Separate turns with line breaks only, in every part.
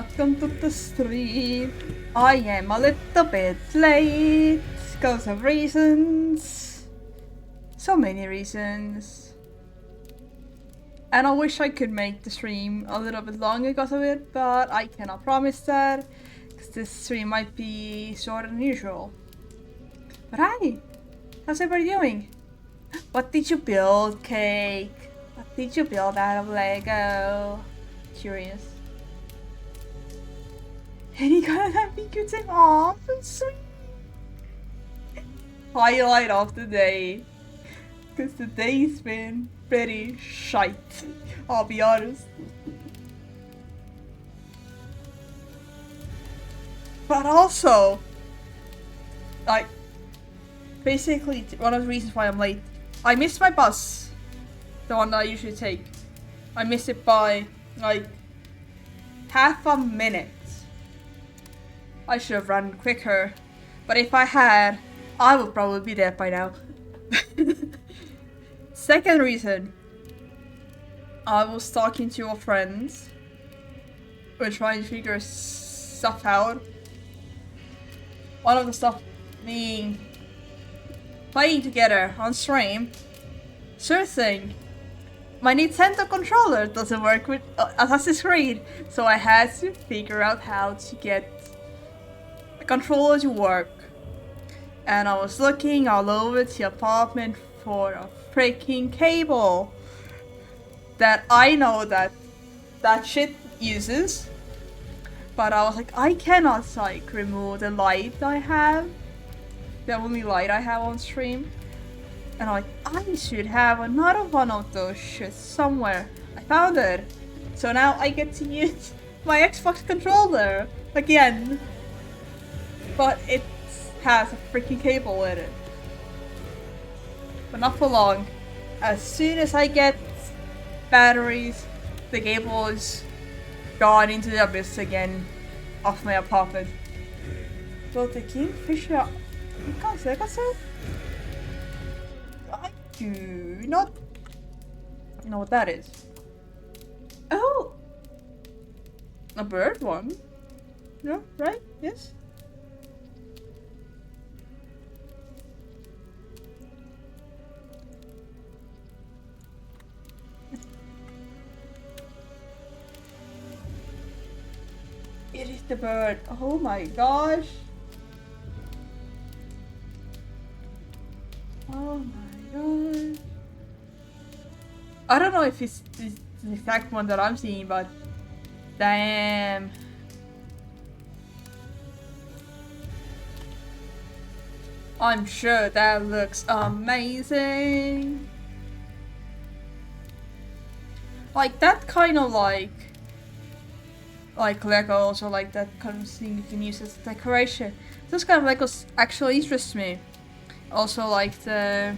welcome to the stream. I am a little bit late because of reasons. So many reasons. And I wish I could make the stream a little bit longer because of it, but I cannot promise that because this stream might be shorter than usual. But hi! How's everybody doing? What did you build, Cake? What did you build out of Lego? Curious. And he got a happy good time. Aw, so sweet. Highlight of the day. Because the day's been pretty shite. I'll be honest. But also, like, basically one of the reasons why I'm late. I missed my bus. The one that I usually take. I missed it by, like, half a minute. I should have run quicker, but if I had, I would probably be dead by now. Second reason, I was talking to a friend. We're trying to figure stuff out. One of the stuff being playing together on stream. Sure thing. My Nintendo controller doesn't work with Assassin's Creed, so I had to figure out how to get the controller to work. And I was looking all over the apartment for a freaking cable that I know that shit uses. But I was like, I cannot like remove the light I have. The only light I have on stream. And I'm like, I should have another one of those shits somewhere. I found it. So now I get to use my Xbox controller again. But it has a freaking cable in it. But not for long. As soon as I get batteries, the cable is gone into the abyss again of my apartment. Will the Kingfisher Ikaze? I do not know what that is. Oh! A bird one? No, right? Yes? It is the bird. Oh my gosh. Oh my gosh. I don't know if it's the exact one that I'm seeing, but damn. I'm sure that looks amazing. Like that kind of like Legos or like that kind of thing you can use as decoration. Those kind of Legos actually interest me. Also like the,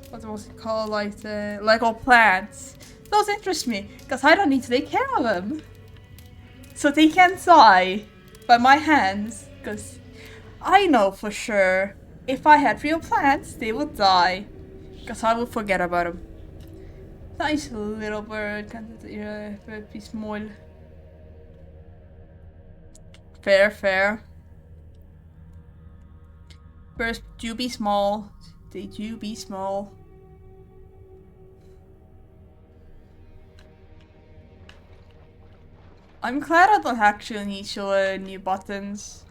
what was it called, like the Lego plants. Those interest me because I don't need to take care of them. So they can't die by my hands because I know for sure if I had real plants they would die because I would forget about them. Nice little bird, can't it be small? Fair. Birds do be small. They do be small. I'm glad I don't actually need to learn new buttons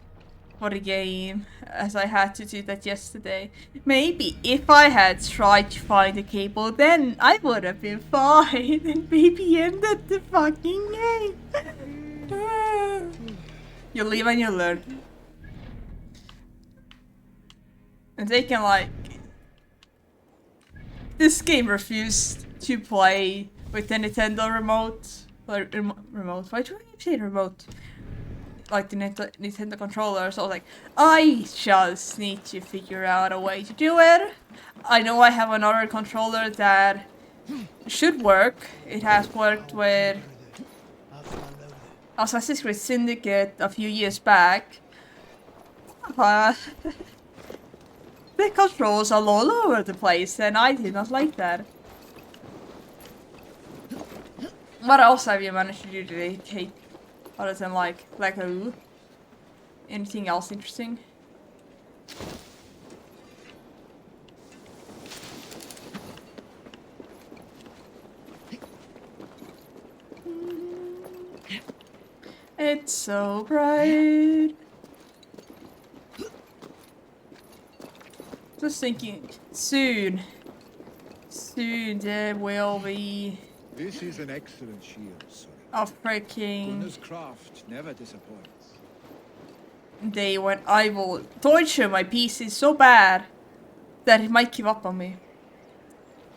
for the game, as I had to do that yesterday. Maybe if I had tried to find a cable, then I would have been fine and maybe ended the fucking game. You live and you learn. And they can like... This game refused to play with the Nintendo remote. Like, remote? Why do I say remote? Like the Nintendo controller. So I was like, I just need to figure out a way to do it. I know I have another controller that should work. It has worked with Assassin's Creed Syndicate a few years back. The controls are all over the place and I did not like that. What else have you managed to do today, Kate? Other than like Lego. Anything else interesting? It's so bright. Just thinking, soon there will be
This is an excellent shield, sir.
a freaking
Gunner's craft never disappoints.
day when I will torture my PC so bad that it might give up on me.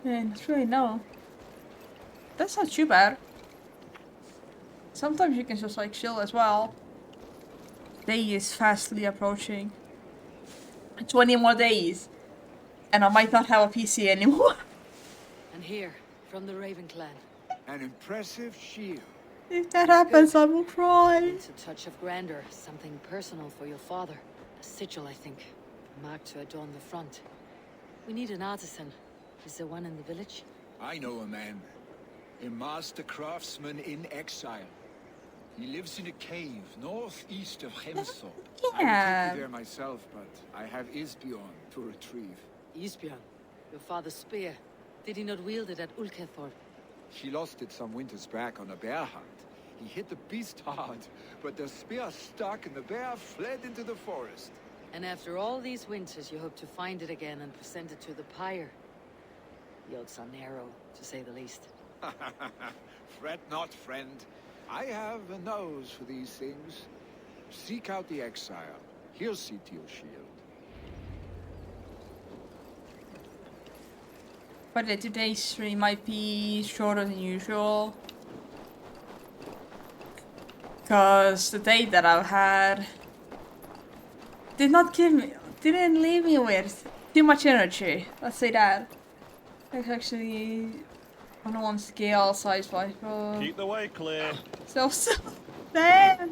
And it's really no. That's not too bad. Sometimes you can just like chill as well. Day is fastly approaching. 20 more days. And I might not have a PC anymore.
And here, from the Raven clan.
An impressive shield.
If that happens, I will cry.
It's a touch of grandeur, something personal for your father. A sigil, I think. A mark to adorn the front. We need an artisan. Is there one in the village?
I know a man. A master craftsman in exile. He lives in a cave northeast of Hemsel. I would take you there myself, but I have Isbjorn to retrieve.
Isbjorn, your father's spear. Did he not wield it at Ulkethor?
She lost it some winters back on a bear hunt. He hit the beast hard, but the spear stuck and the bear fled into the forest.
And after all these winters, you hope to find it again and present it to the pyre. The odds are narrow, to say the least.
Fret not, friend. I have a nose for these things. Seek out the exile. He'll see to your shield.
But today's stream might be shorter than usual. Cause the day that I've had didn't leave me with too much energy. Let's say that. It's actually on one scale size 5.
Keep the way clear.
So bad.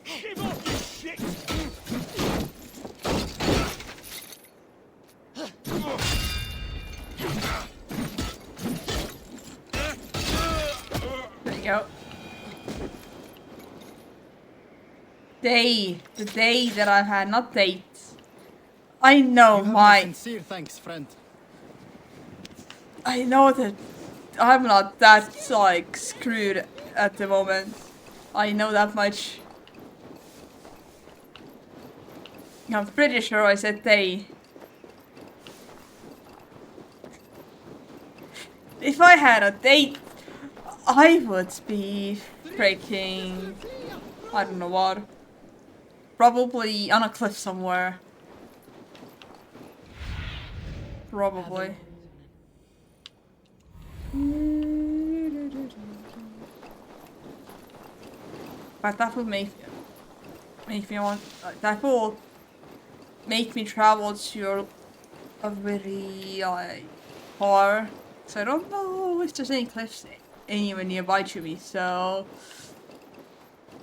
Give up, you shit!
There you go. The day that I've had, not dates. I know my
sincere thanks, friend.
I know that I'm not that like screwed at the moment. I know that much. I'm pretty sure I said they. If I had a date, I would be freaking, I don't know what. Probably on a cliff somewhere. Probably. But that would make me want. That will make me travel to a very like far. So I don't know if there's any cliffs anywhere nearby to me. So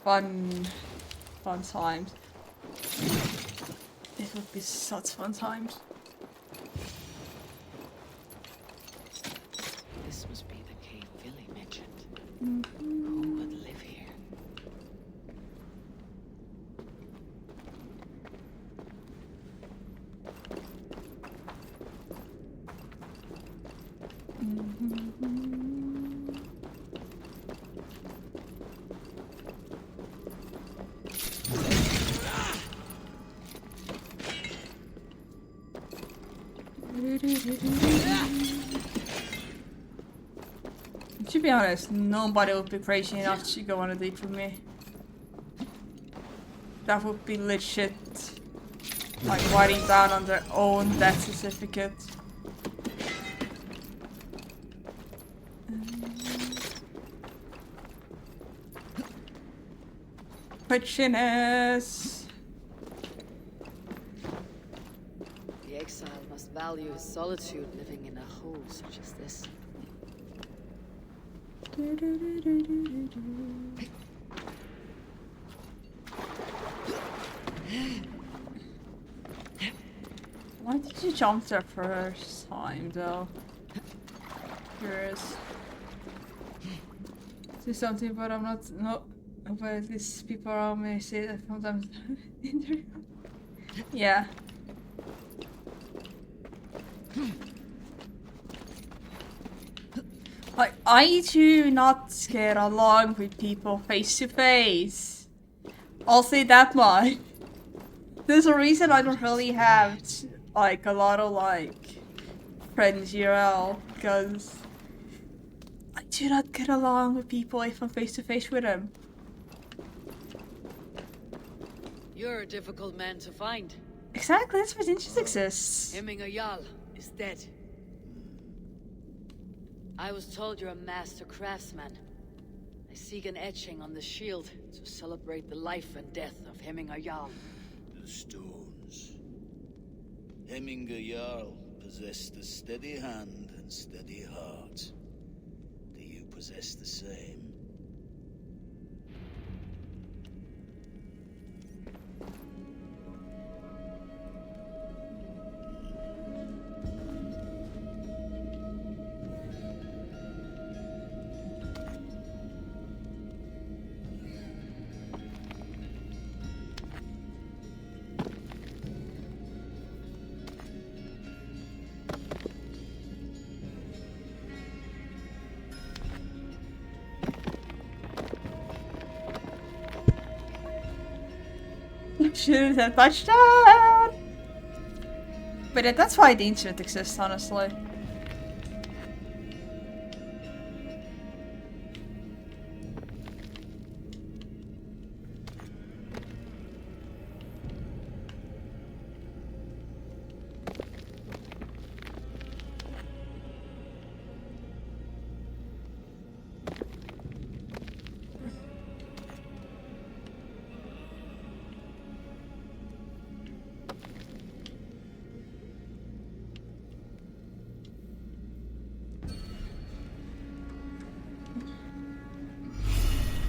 fun times. It would be such fun times.
This must be the cave Villy mentioned. Who would live here?
To be honest, nobody would be crazy enough to go on a date with me. That would be legit. Like writing down on their own death certificate. Witchiness.
The exile must value his solitude living in a hole such as this.
Why did you jump there first time though? curious. Do something, but I'm not. No, but these people around me say that sometimes. Yeah. Like, I do not get along with people face to face. I'll say that much. There's a reason I don't really have like a lot of like friends URL, because I do not get along with people if I'm face to face with them.
You're a difficult man to find.
Exactly, that's why interest exists.
Hemminger Jarl is dead. I was told you're a master craftsman. I seek an etching on the shield to celebrate the life and death of Hemminger Jarl.
The stones. Hemminger Jarl possessed a steady hand and steady heart. Do you possess the same?
Shouldn't have touched that! But that's why the internet exists, honestly.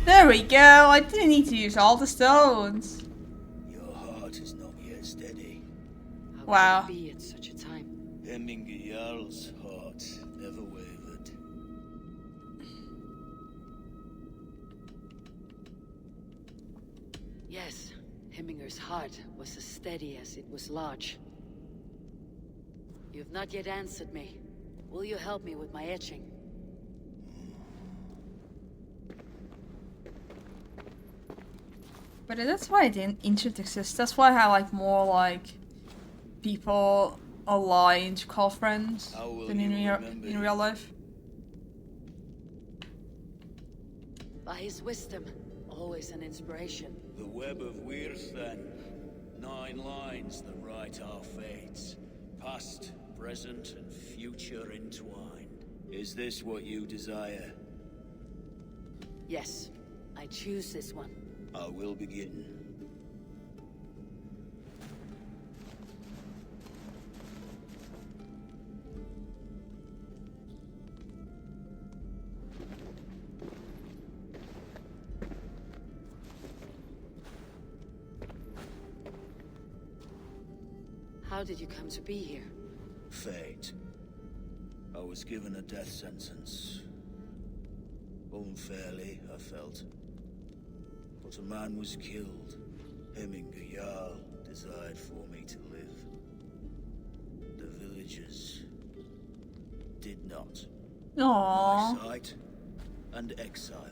There we go, I didn't need to use all the stones.
Your heart is not yet steady.
How
Wow.
could it be at such a time?
Hemminger Jarl's heart never wavered.
Yes, Hemminger's heart was as steady as it was large. You've not yet answered me. Will you help me with my etching?
But that's why the internet exists. That's why I have like more like people online to call friends
How will
than
you
in
remember
real life.
By his wisdom, always an inspiration.
The web of Wirth, then. 9 lines that write our fates. Past, present, and future entwined. Is this what you desire?
Yes, I choose this one.
I will begin.
How did you come to be here?
Fate. I was given a death sentence. Unfairly, I felt. But a man was killed. Hemminger Jarl desired for me to live. The villagers did not.
Aww.
My sight and exile.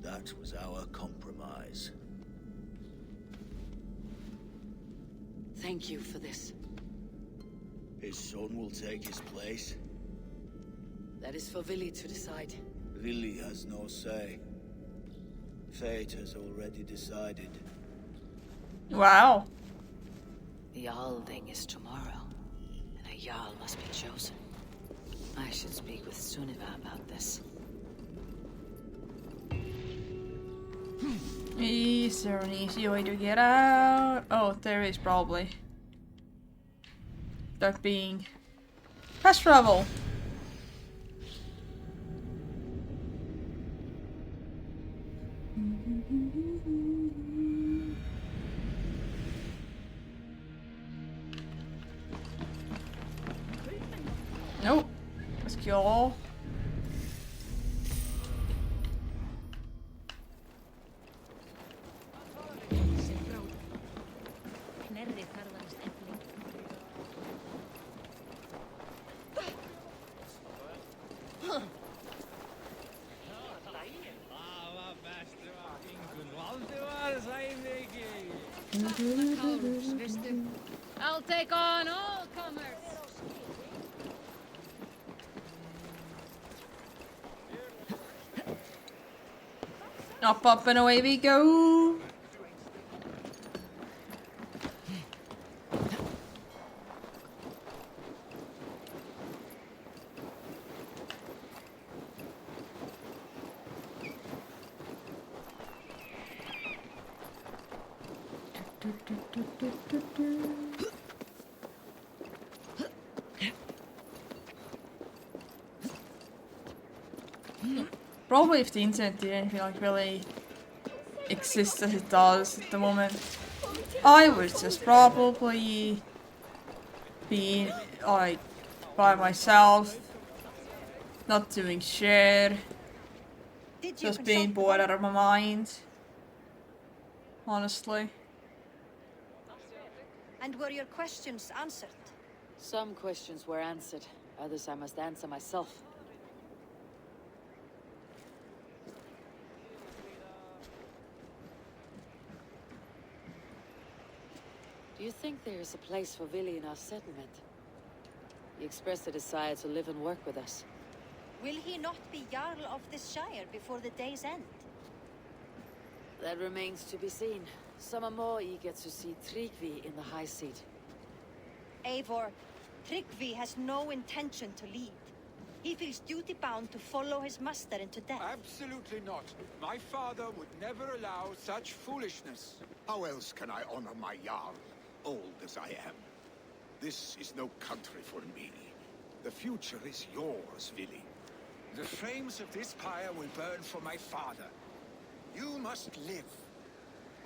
That was our compromise.
Thank you for this.
His son will take his place.
That is for Vili to decide.
Vili has no say. Fate has already decided.
Wow.
The Alding is tomorrow, and a Jarl must be chosen. I should speak with Sunniva about this.
Is there an easy way to get out? Oh, there is probably. That being fast travel. Nope. Let's go.
I'll take on all comers.
Up and away we go. Probably if the internet didn't like really exist as it does at the moment, I would just probably be like by myself, not doing shit, just being bored out of my mind. Honestly.
And were your questions answered?
Some questions were answered, others I must answer myself. Do you think there is a place for Vili in our settlement? He expressed a desire to live and work with us.
Will he not be Jarl of this Shire before the day's end?
That remains to be seen. Some are more eager to see Tryggvi in the high seat.
Eivor, Tryggvi has no intention to lead. He feels duty-bound to follow his master into death.
Absolutely not. My father would never allow such foolishness.
How else can I honor my Jarl, old as I am? This is no country for me. The future is yours, Vili.
The flames of this pyre will burn for my father. You must live.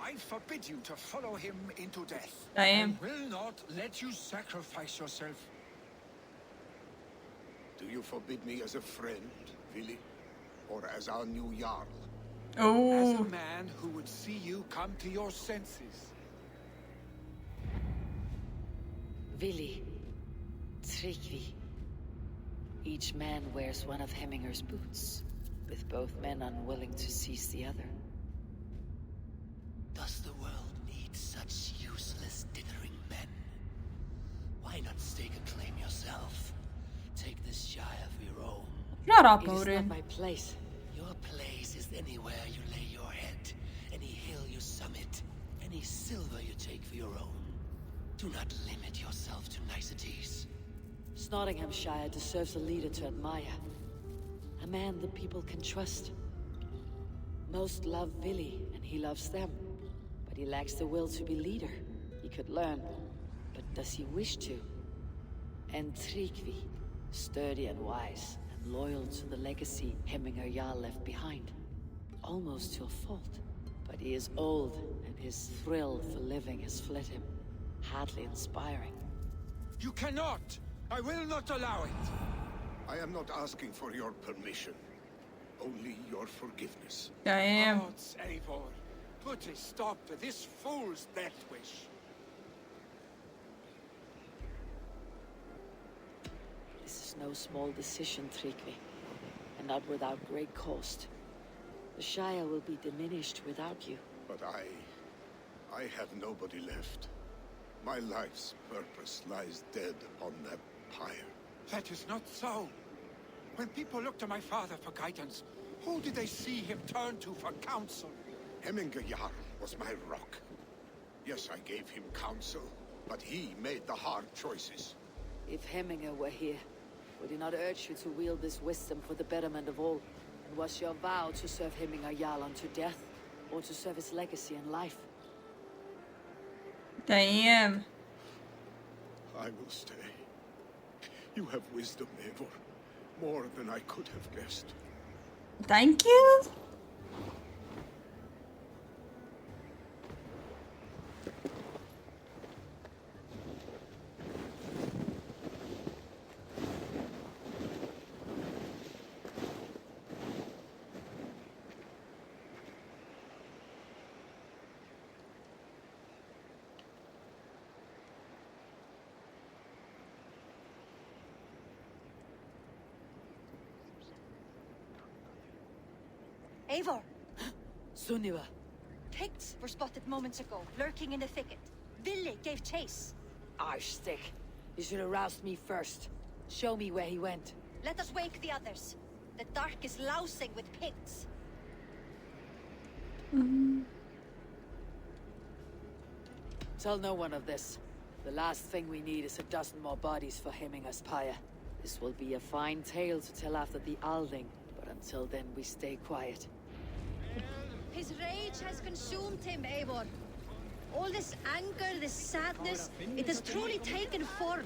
I forbid you to follow him into death.
I am.
Will not let you sacrifice yourself.
Do you forbid me as a friend, Vili? Or as our new Jarl?
As
Oh,
a man who would see you come to your senses.
Vili, Tryggvi. Each man wears one of Hemminger's boots, with both men unwilling to seize the other.
Does the world need such useless dithering men? Why not stake a claim yourself? Take this Shire for your own.
shut up,
It is not
Odin.
my place.
Your place is anywhere you lay your head, any hill you summit, any silver you take for your own. Do not limit yourself to niceties.
Nottinghamshire deserves a leader to admire. A man the people can trust. Most love Vili, and he loves them. But he lacks the will to be leader. He could learn, but does he wish to? And Tryggvi, sturdy and wise, and loyal to the legacy Hemminger Jarl left behind. Almost to a fault. But he is old, and his thrill for living has fled him. Hardly inspiring.
You cannot! I will not allow it!
I am not asking for your permission. Only your forgiveness.
I am.
Gods, Eivor, put a stop to this fool's death wish.
This is no small decision, Tryggvi, and not without great cost. The Shire will be diminished without you.
But I have nobody left. My life's purpose lies dead upon that pyre.
That is not so. When people look to my father for guidance, who did they see him turn to for counsel?
Hemminger Jarl was my rock. Yes, I gave him counsel, but he made the hard choices.
If Hemminger were here, would he not urge you to wield this wisdom for the betterment of all? And was your vow to serve Hemminger Jarl unto death, or to serve his legacy in life?
Damn.
I will stay. You have wisdom, Eivor. More than I could have guessed.
Thank you.
Eivor,
Sunniva.
pigs were spotted moments ago, lurking in the thicket. Vili gave chase.
Arshstick. You should have roused me first. Show me where he went.
Let us wake the others. The dark is lousing with pigs.
Tell no one of this. The last thing we need is a dozen more bodies for hemming us, Pyre. This will be a fine tale to tell after the Alding, but until then we stay quiet.
His rage has consumed him, Eivor. All this anger, this sadness, it has truly taken form.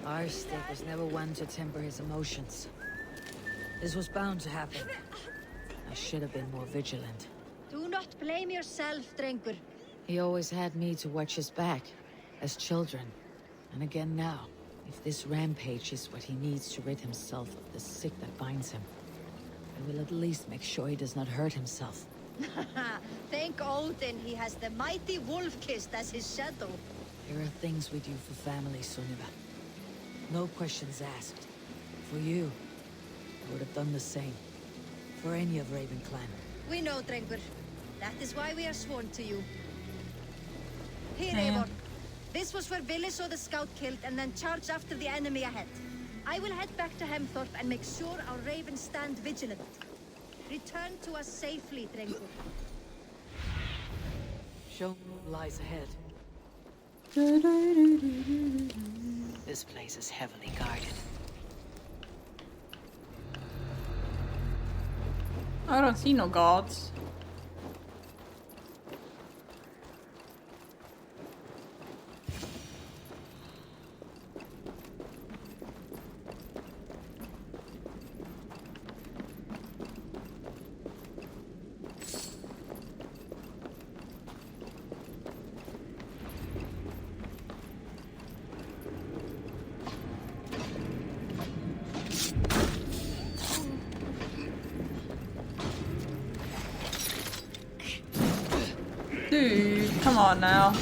Arshstick was never one to temper his emotions. This was bound to happen. I should have been more vigilant.
Do not blame yourself, Drengur.
He always had me to watch his back, as children. And again now, if this rampage is what he needs to rid himself of the sick that binds him, I will at least make sure he does not hurt himself.
Thank Odin he has the mighty Wolf-Kissed as his shadow.
There are things we do for family, Sunniva. No questions asked. For you, I would have done the same. For any of Raven Clan.
We know, Drengur. That is why we are sworn to you. Here,
Yeah.
Eivor. This was where Vili saw the scout killed and then charged after the enemy ahead. I will head back to Hemthorpe and make sure our ravens stand vigilant. Return to us safely, Drengur.
Show lies ahead. This place is heavily guarded.
I don't see no guards. Dude, come on now.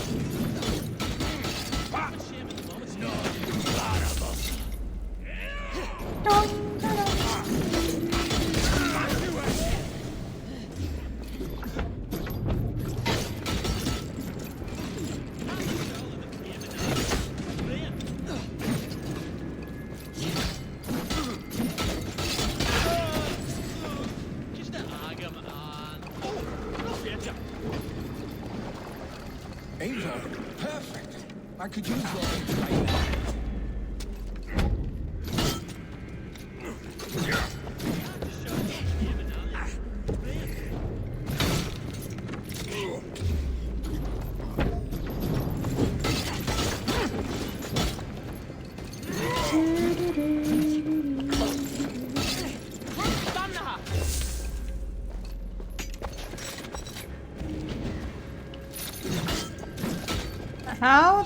Eivor, perfect. I could use your aid right now.
How?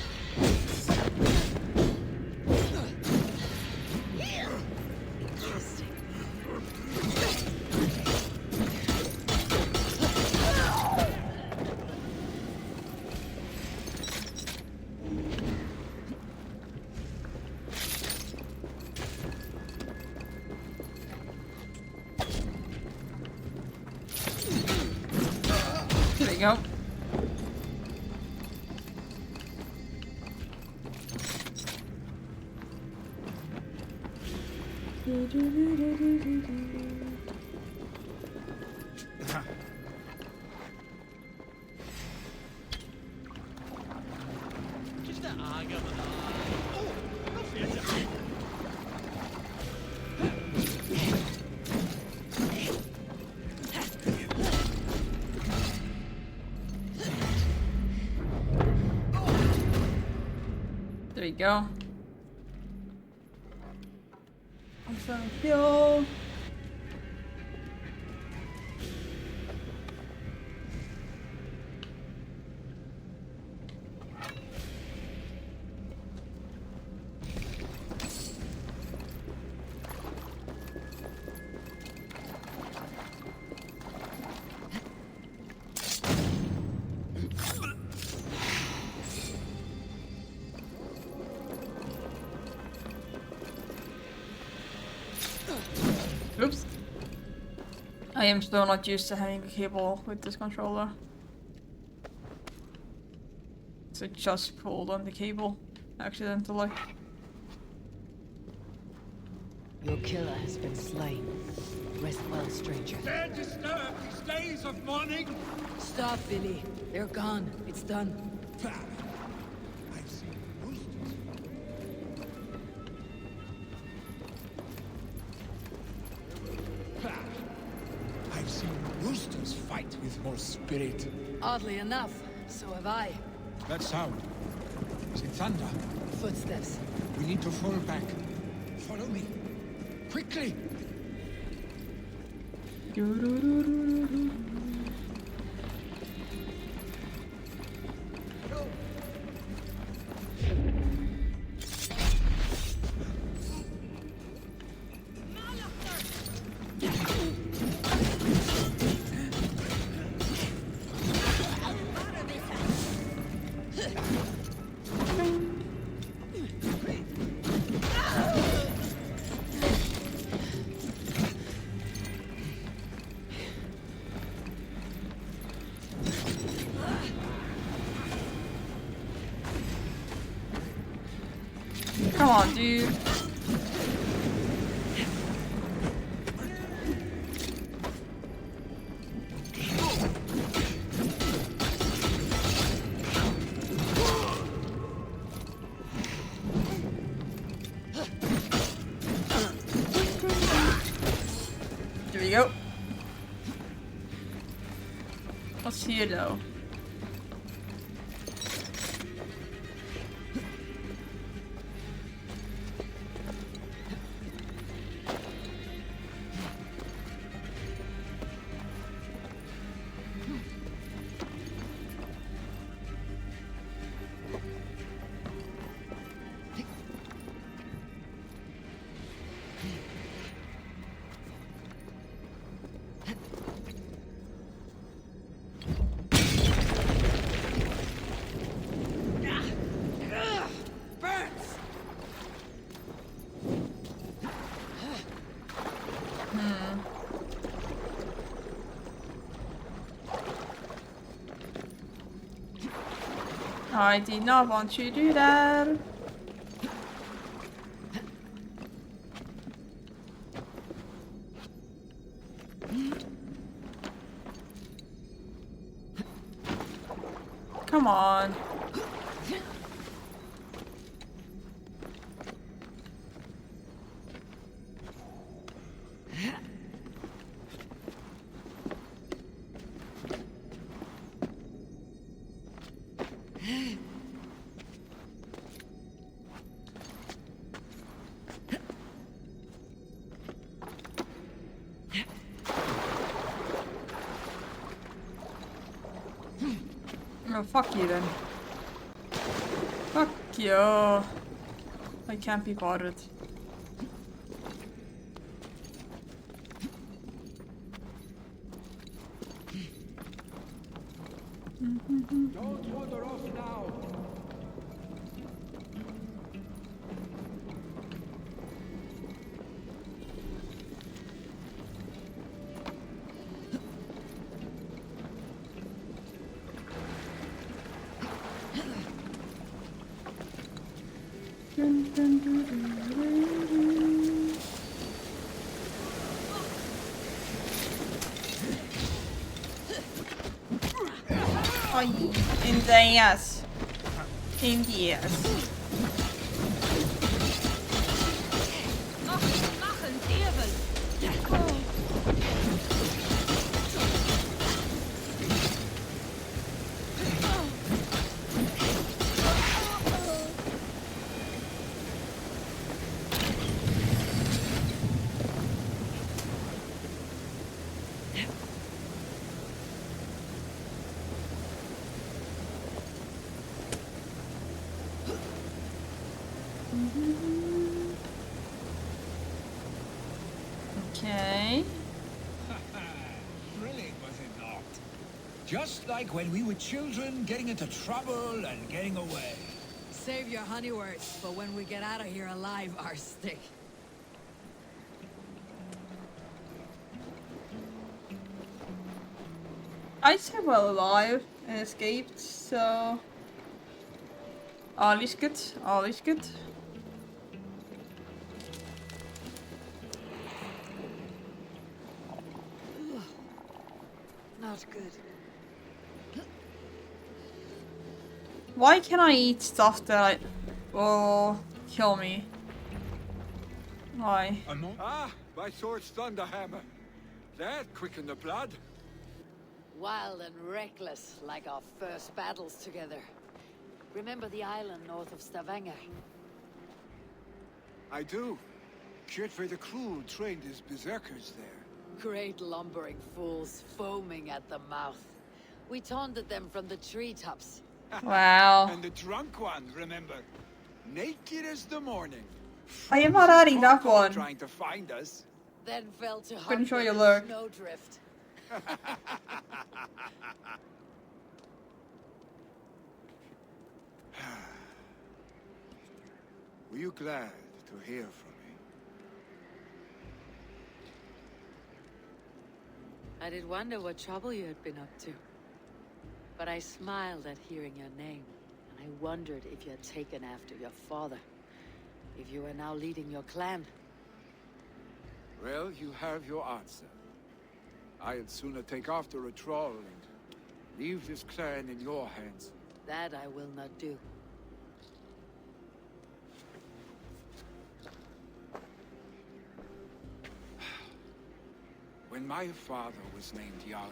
There we go. There we go. Awesome kill. Oops. I am still not used to having a cable with this controller. So I just pulled on the cable accidentally.
Your killer has been slain. Rest well, stranger.
Dare disturb these days of mourning?
Stop, Billy. They're gone. It's done.
I've seen roosters. I've seen roosters fight with more spirit.
Oddly enough, so have I.
That sound. Is it thunder?
Footsteps.
We need to fall back. Follow me. Quickly!
Come on, dude. There we go. What's here though? I did not want you to do that. Come on. Oh, fuck you then. Fuck you. I can't be bothered.
Don't wander off now.
Oh, in the ass. In the ass. Okay.
Thrilling, was it not? Just like when we were children, getting into trouble and getting away.
Save your honey words, but when we get out of here alive, our stick.
I'd say well alive and escaped, so alles good, alles good.
Not good.
Why can I eat stuff that will kill me? Why?
Ah, my sword's Thunderhammer. That quickened the blood.
Wild and reckless, like our first battles together. Remember the island north of Stavanger?
I do. Kjotve the Cruel trained his berserkers there.
Great lumbering fools, foaming at the mouth. We taunted them from the treetops.
Wow.
And the drunk one, remember? Naked as the morning.
I am not adding that one.
Trying to find us.
Then fell to
Couldn't show
hunger
you
in
look.
snowdrift.
Were you glad to hear from me?
I did wonder what trouble you had been up to. But I smiled at hearing your name, and I wondered if you had taken after your father. If you were now leading your clan.
Well, you have your answer. I'd sooner take after a troll and leave this clan in your hands.
That I will not do.
When my father was named Jarl,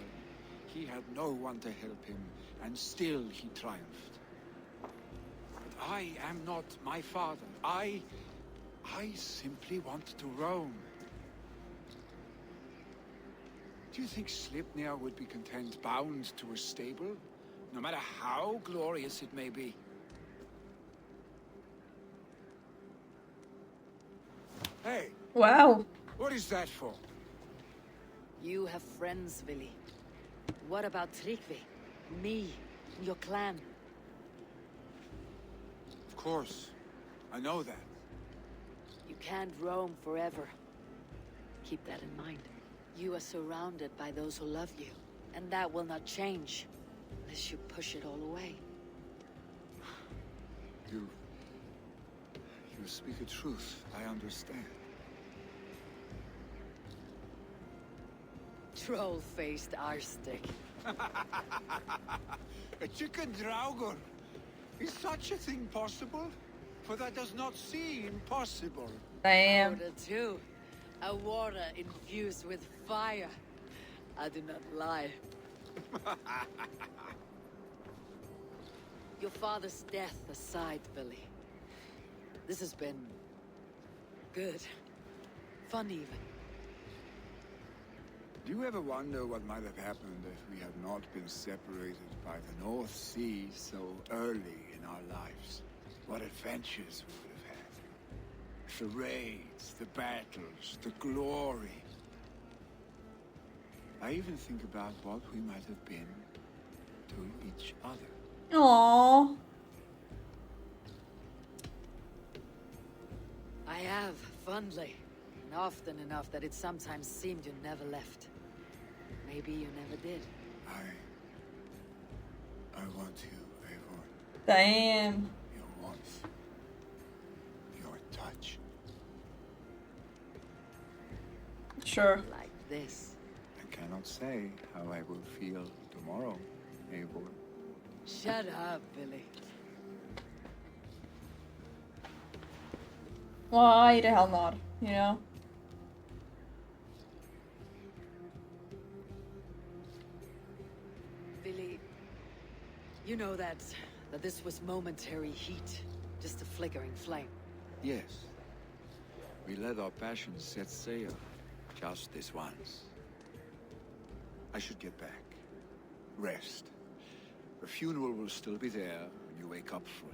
he had no one to help him, and still he triumphed. But I am not my father. I simply want to roam. Do you think Sleipnir would be content bound to a stable, no matter how glorious it may be? Hey,
Wow.
what is that for?
You have friends, Vili. What about Tryggvi? Me? Your clan?
Of course, I know that.
You can't roam forever. Keep that in mind. You are surrounded by those who love you, and that will not change unless you push it all away.
You speak a truth, I understand.
Troll-faced arstick.
A chicken draugur! Is such a thing possible? For that does not seem possible.
Damn.
Water too. A water infused with fire. I do not lie. Your father's death aside, Billy. This has been... good. Fun even.
Do you ever wonder what might have happened if we had not been separated by the North Sea so early in our lives? What adventures we would have had. The raids, the battles, the glory. I even think about what we might have been to each other.
Aww.
I have, fondly. And often enough that it sometimes seemed you never left. Maybe you never did.
I want you, Eivor.
Damn.
Your warmth. Your touch.
Sure.
Like this.
I cannot say how I will feel tomorrow, Eivor.
Shut up, Billy.
Why the hell not? You know?
Billy, you know that this was momentary heat. Just a flickering flame.
Yes. We let our passions set sail. Just this once. I should get back. Rest. The funeral will still be there when you wake up fully.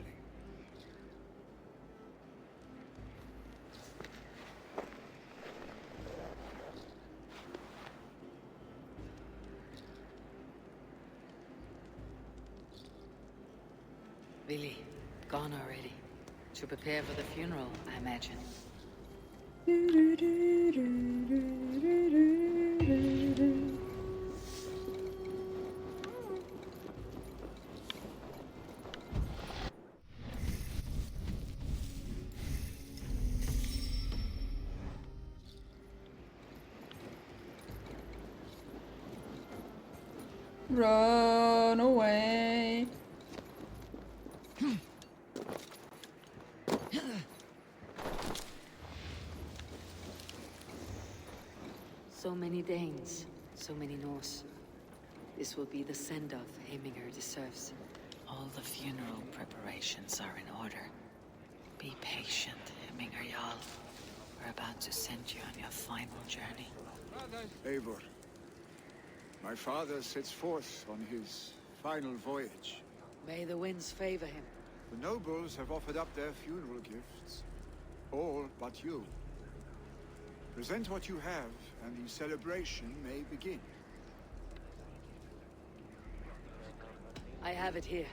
Billy, gone already. To prepare for the funeral, I imagine.
Run away.
So many Danes, so many Norse. This will be the send-off Heminger deserves.
All the funeral preparations are in order. Be patient, Heminger Jarl. We're about to send you on your final journey.
Eivor, my father sets forth on his final voyage.
May the winds favor him.
The nobles have offered up their funeral gifts. All but you. Present what you have, and the celebration may begin.
I have it here.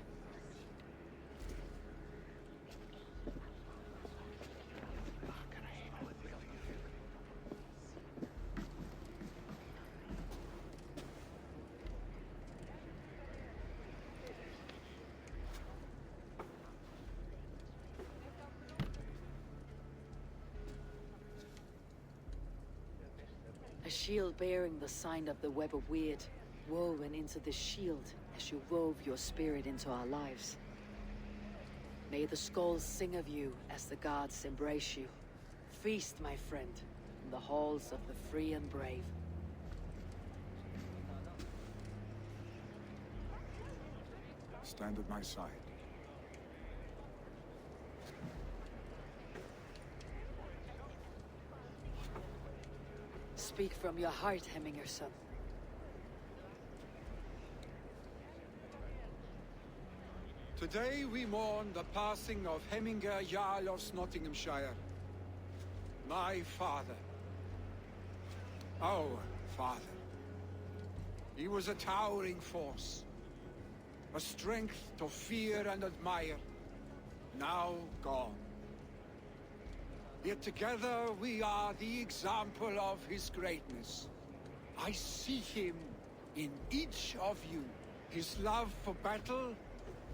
A shield bearing the sign of the Web of Weird, woven into the shield as you wove your spirit into our lives. May the skulls sing of you as the gods embrace you. Feast, my friend, in the halls of the free and brave.
Stand at my side.
Speak from your heart, Heminger, son.
Today we mourn the passing of Heminger Jarl of Nottinghamshire. My father. Our father. He was a towering force. A strength to fear and admire. Now gone. Yet together we are the example of his greatness. I see him in each of you. His love for battle,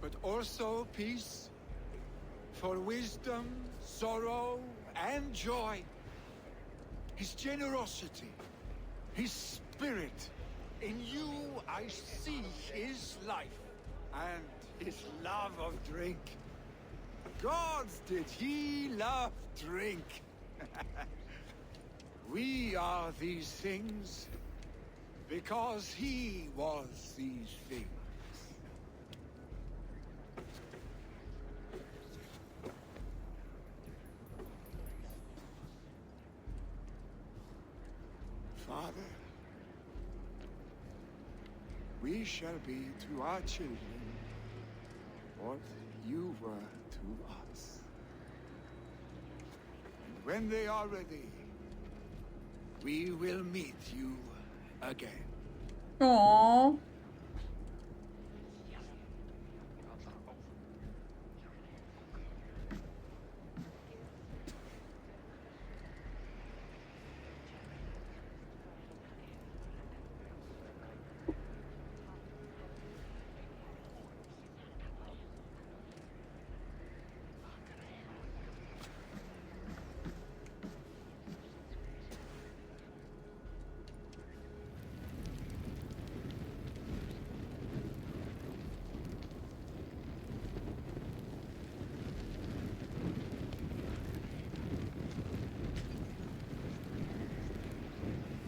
but also peace. For wisdom, sorrow, and joy. His generosity, his spirit. In you I see his life. And his love of drink. Gods, did he love drink? We are these things because he was these things. Father, we shall be to our children what you were to us. And when they are ready, we will meet you again.
Aww.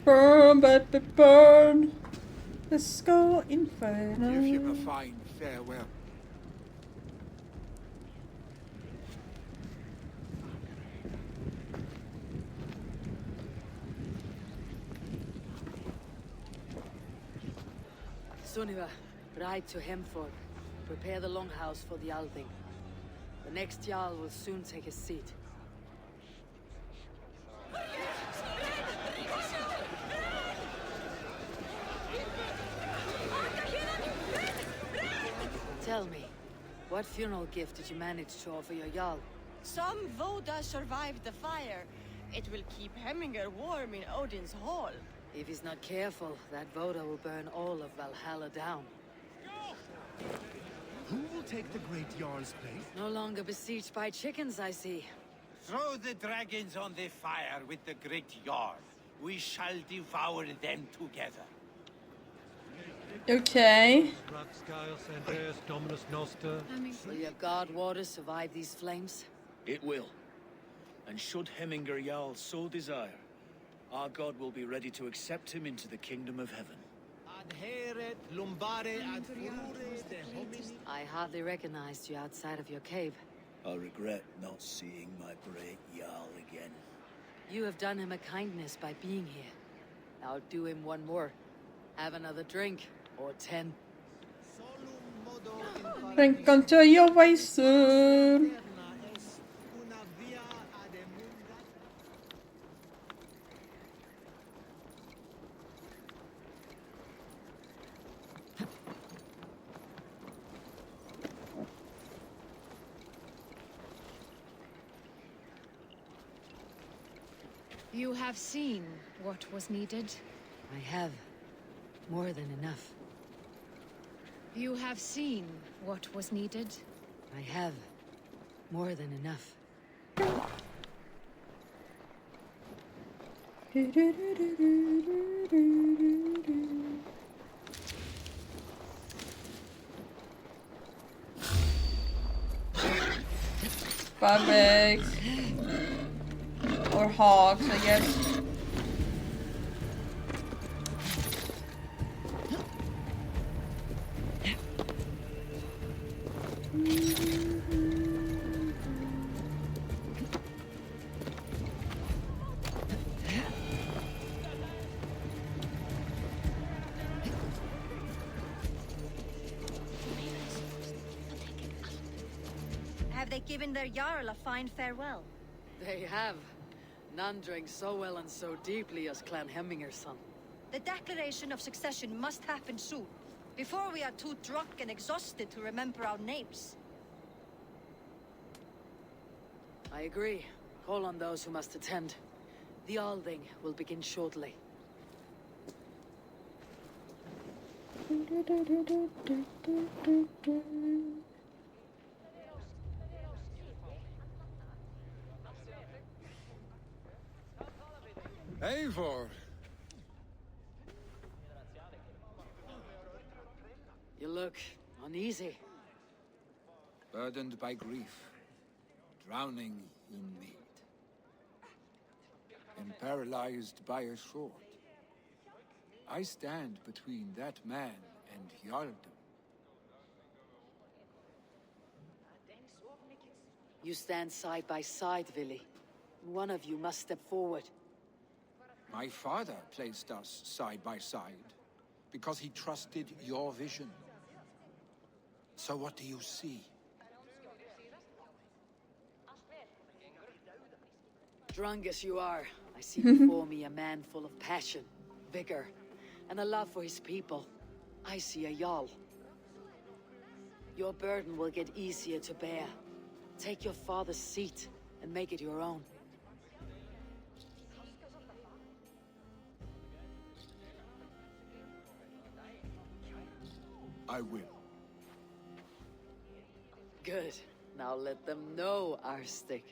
Burn, baby, burn. Let's go inferno.
Give him a fine farewell.
Sunniva, ride to Hemford. Prepare the longhouse for the Althing. The next Jarl will soon take his seat. Tell me, what funeral gift did you manage to offer your Jarl?
Some Voda survived the fire. It will keep Heminger warm in Odin's hall.
If he's not careful, that Voda will burn all of Valhalla down.
Who will take the Great Jarl's place?
No longer besieged by chickens, I see.
Throw the dragons on the fire with the Great Jarl. We shall devour them together.
Okay.
Will your god water survive these flames?
It will. And should Heminger Jarl so desire, our god will be ready to accept him into the kingdom of heaven.
I hardly recognized you outside of your cave.
I regret not seeing my great Jarl again.
You have done him a kindness by being here. Now do him one more. Have another drink, or 10.
Drink until you're wasted.
You have seen what was needed.
I have. More than enough.
You have seen what was needed.
I have. More than enough.
Barbecue. Or hogs, I guess.
Have they given their Jarl a fine farewell?
They have. None drank so well and so deeply as Clan Hemminger's son.
The declaration of succession must happen soon, before we are too drunk and exhausted to remember our names.
I agree. Call on those who must attend. The Alding will begin shortly.
Eivor!
You look uneasy.
Burdened by grief, drowning in mead, and paralyzed by a sword. I stand between that man and Jarldom.
You stand side by side, Vili. One of you must step forward.
My father placed us side by side because he trusted your vision. So what do you see?
Drunk as you are, I see before me a man full of passion, vigor, and a love for his people. I see a Jarl. Your burden will get easier to bear. Take your father's seat and make it your own.
I will.
Good. Now let them know our stick.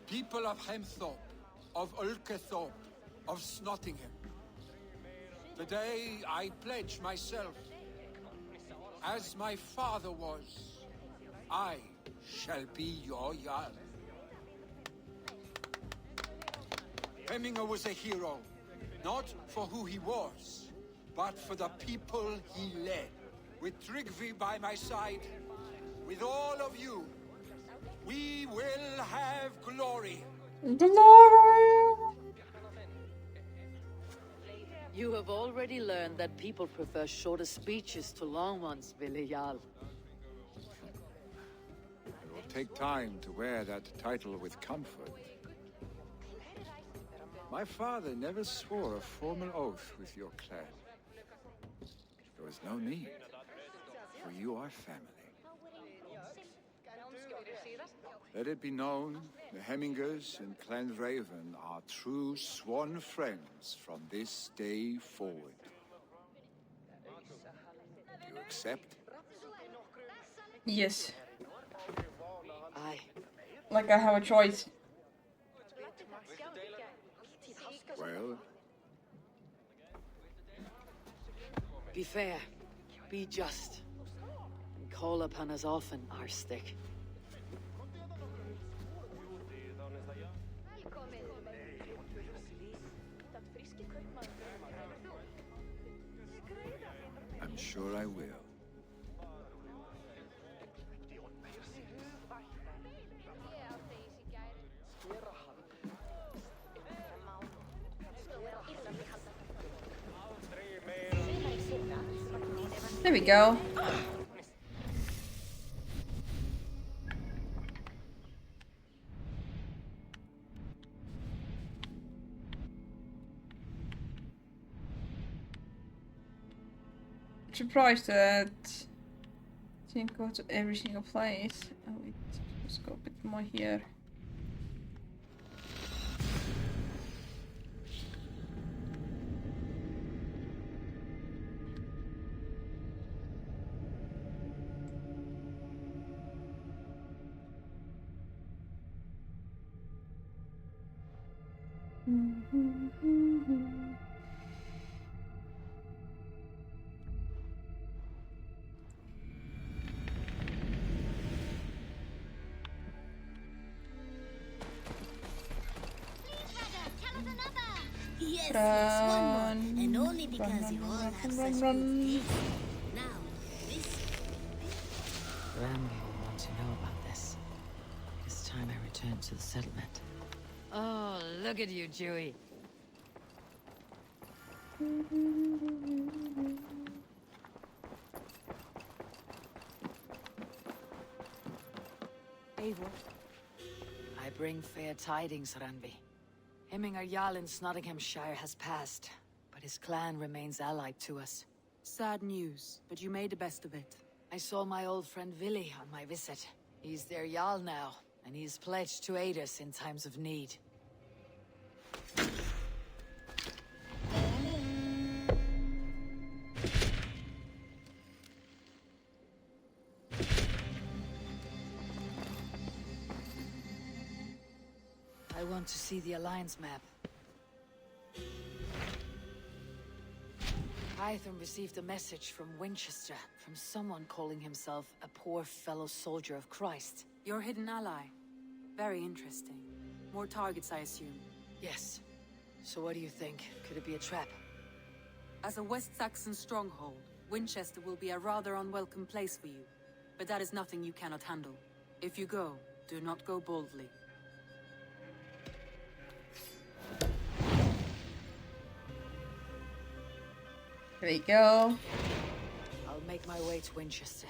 People of Hemthorpe, of Ulkethorpe, of Snottingham. Today I pledge myself, as my father was, I shall be your Jarl. Hemminger was a hero, not for who he was, but for the people he led. With Tryggvi by my side, with all of you, we will have glory.
Glory!
You have already learned that people prefer shorter speeches to long ones, Vili Jarl.
It will take time to wear that title with comfort. My father never swore a formal oath with your clan. There was no need, for you are family. Let it be known, the Hemmingers and Clan Raven are true sworn friends from this day forward. accept?
Yes.
Aye.
Like I have a choice.
Well,
Be fair. Be just. And call upon us often, our stick.
I'm sure I will.
There we go. Surprised that didn't go to every single place. Oh wait, let's go a bit more here.
Yes,
Run,
yes, one more. And only because you all
run,
have
run,
such
run.
good taste. Now, this...
Rambo will want to know about this. This time I return to the settlement. Oh, look at you, Dewey.
Eivor. I bring fair tidings, Randvi. Hemminger Jarl in Nottinghamshire has passed, but his clan remains allied to us.
Sad news, but you made the best of it.
I saw my old friend Vili on my visit. He's their Jarl now, and he's pledged to aid us in times of need. I want to see the Alliance map. Hytham received a message from Winchester, from someone calling himself a poor fellow soldier of Christ.
Your hidden ally. Very interesting. More targets, I assume.
Yes. So what do you think? Could it be a trap?
As a West Saxon stronghold, Winchester will be a rather unwelcome place for you. But that is nothing you cannot handle. If you go, do not go boldly.
There we go.
I'll make my way to Winchester.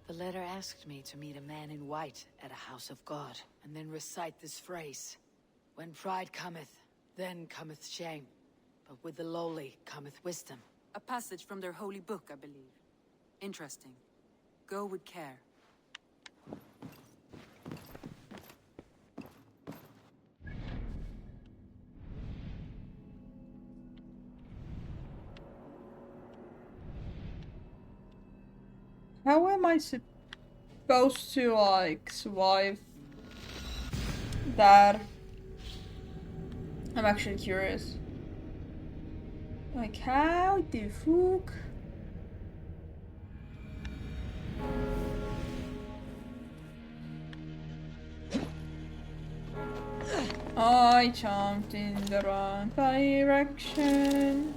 The letter asked me to meet a man in white at a house of God, and then recite this phrase. When pride cometh, then cometh shame. But with the lowly cometh wisdom.
A passage from their holy book, I believe. Interesting. Go with care.
How am I supposed to, like, survive that? I'm actually curious. Like, how the fuck? I jumped in the wrong direction.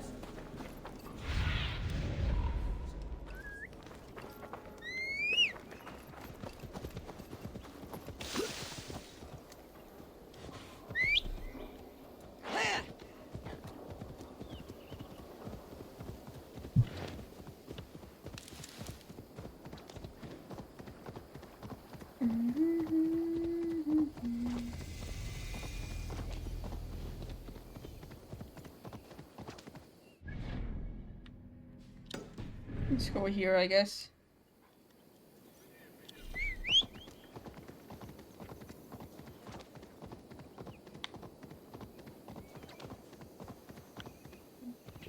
Let's go here, I guess.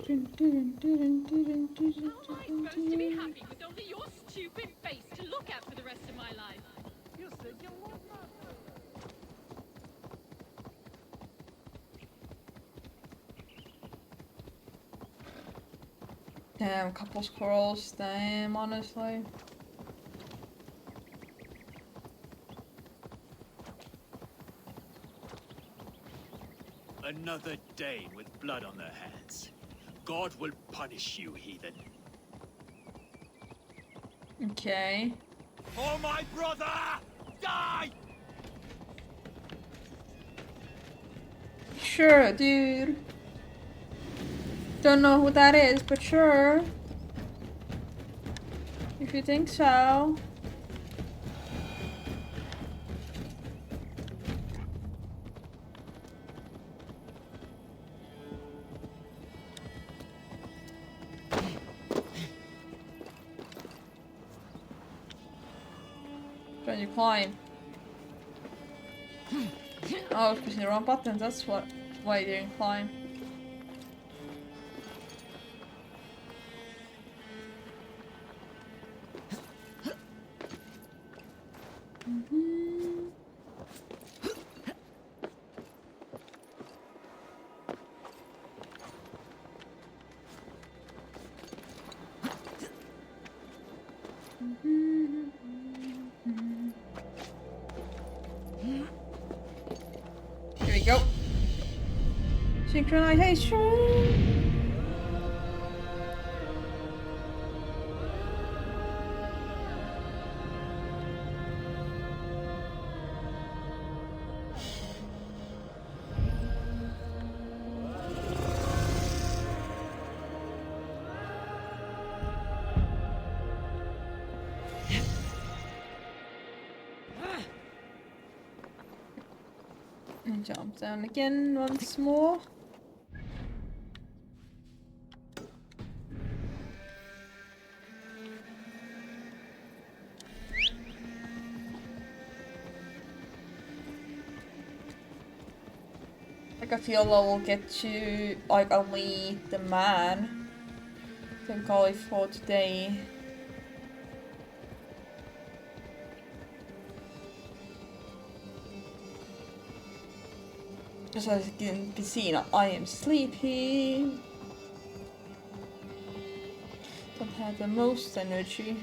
How am I supposed to be happy with only your stupid face to look at for the rest of my life? You said you want
Damn, couple squirrels. Damn, honestly.
Another day with blood on their hands. God will punish you, heathen.
Okay.
For my brother! Die!
Sure, dude. Don't know who that is, but sure. If you think so. Trying to climb. Oh, it's pushing the wrong buttons, that's why you didn't climb. Here we go. Synchronization. And jump down again once more. Like I feel I will get to like only the man. I think I'll leave for today. As you can be seen, I am sleepy. Don't have the most energy.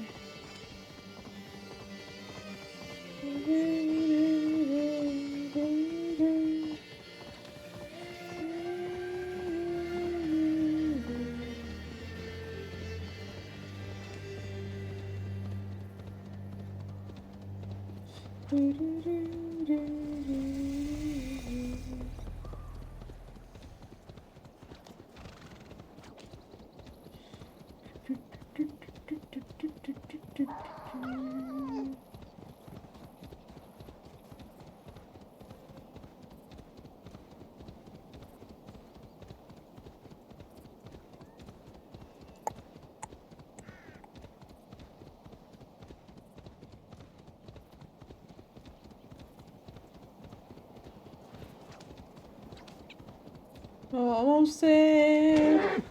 Almost there.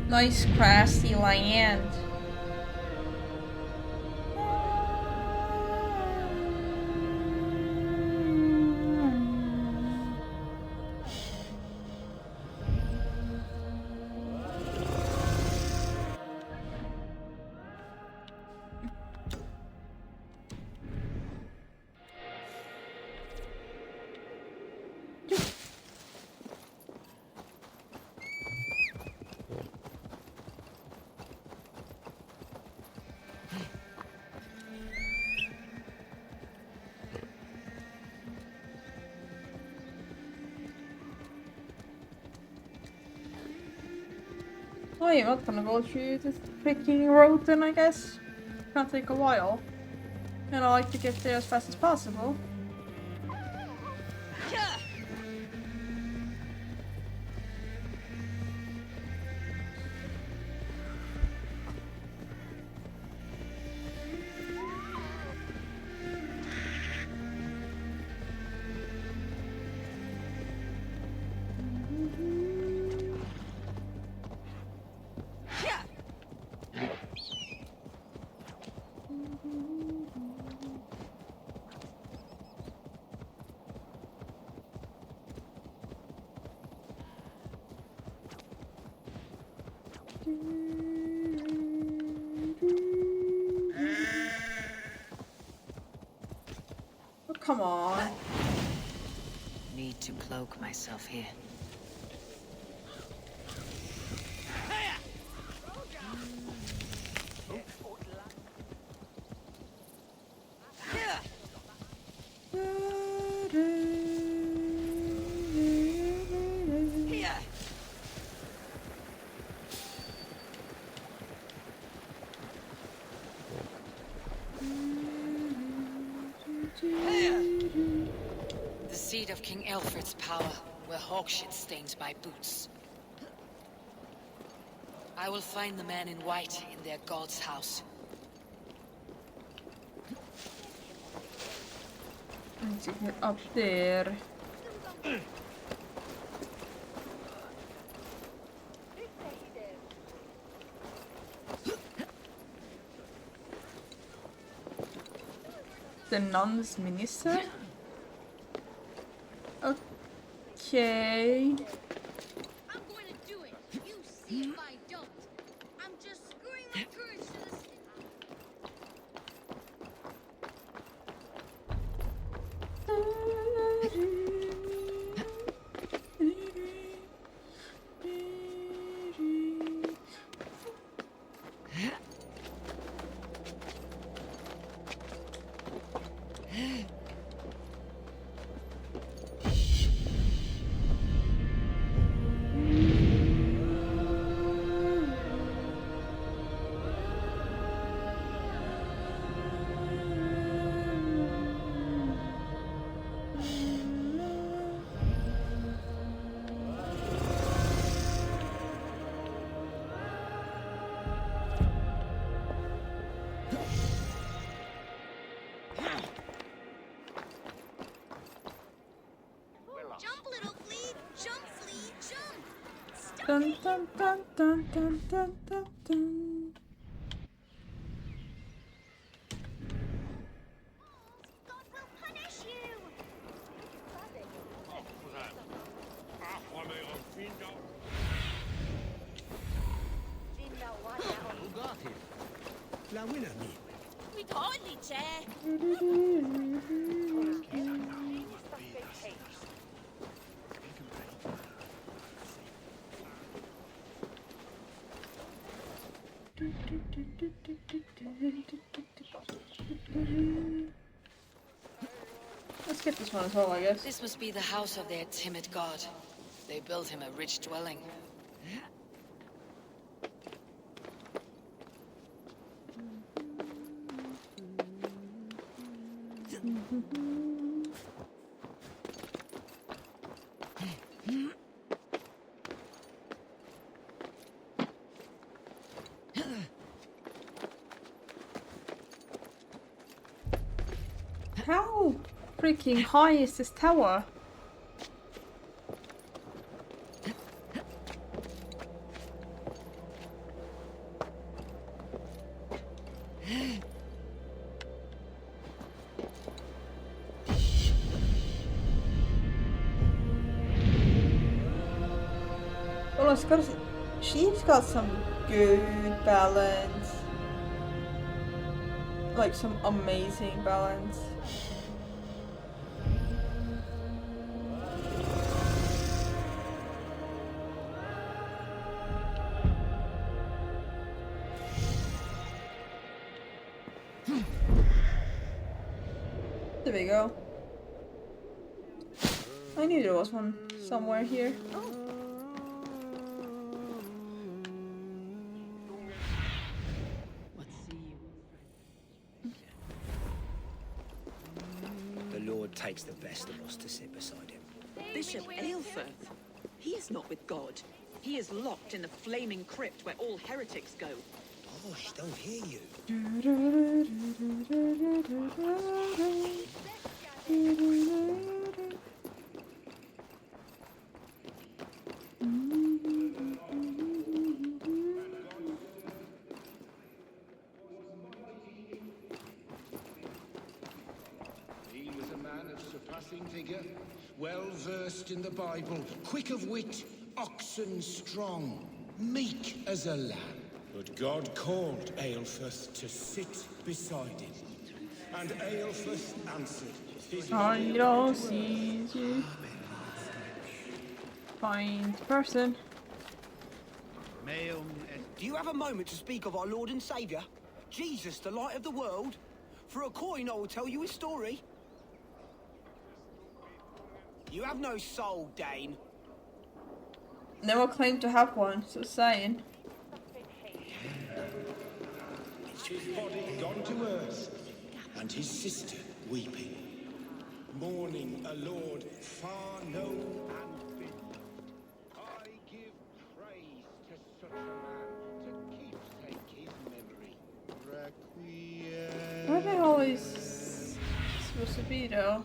Nice grassy land. Oh, you're not gonna go through this freaking road then, I guess. Gonna take a while. And I like to get there as fast as possible. Oh, come on.
Need to cloak myself here. The seat of King Alfred's power, where hawkshit stains my boots. I will find the man in white in their god's house.
I need to get up there. The nun's minister? Okay.
I'm going to do it. You see if I don't. I'm just screwing my courage to the
Dun dun dun dun dun dun dun dun.
La winner me.
We totally, chair.
Let's get this one as well, I guess.
This must be the house of their timid god. They built him a rich dwelling.
How freaking high is this tower? Well, she's got some good balance. Like some amazing balance. There we go. I knew there was one somewhere here.
Lord takes the best of us to sit beside him.
Bishop Aelfirth? He is not with God. He is locked in the flaming crypt where all heretics go.
Gosh, don't hear you.
He was a man of surpassing vigor, well versed in the Bible, quick of wit, oxen strong, meek as a lamb. But God called Aelfirth to sit beside him, and Aelfirth answered.
Andro sees you. Find person.
Do you have a moment to speak of our Lord and Saviour? Jesus, the light of the world? For a coin I will tell you his story. You have no soul, Dane.
Never claimed to have one, so saying.
His body gone to earth, and his sister weeping, mourning a lord far known and big. I give praise to such a man, to keepsake his memory. Requiem.
Where are they always supposed to be, though?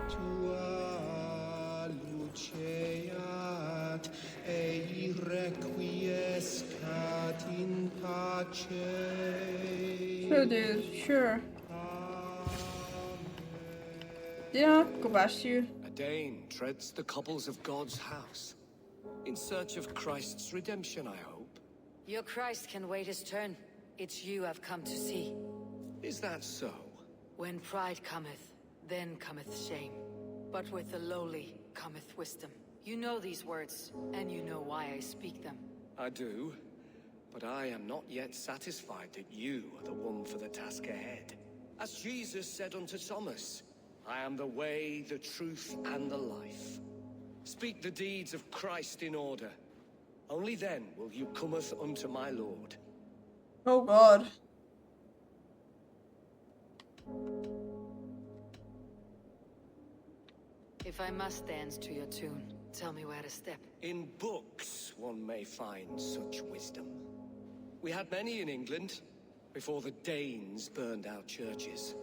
Tua luceat ei requiescat in pace.
Sure, dude, sure. Did I go past you?
A Dane treads the cobbles of God's house. In search of Christ's redemption, I hope.
Your Christ can wait his turn. It's you I've come to see.
Is that so?
When pride cometh, then cometh shame. But with the lowly cometh wisdom. You know these words, and you know why I speak them.
I do, but I am not yet satisfied that you are the one for the task ahead. As Jesus said unto Thomas, I am the way, the truth, and the life. Speak the deeds of Christ in order. Only then will you cometh unto my Lord.
Oh God.
If I must dance to your tune, tell me where to step.
In books one may find such wisdom. We had many in England, before the Danes burned our churches.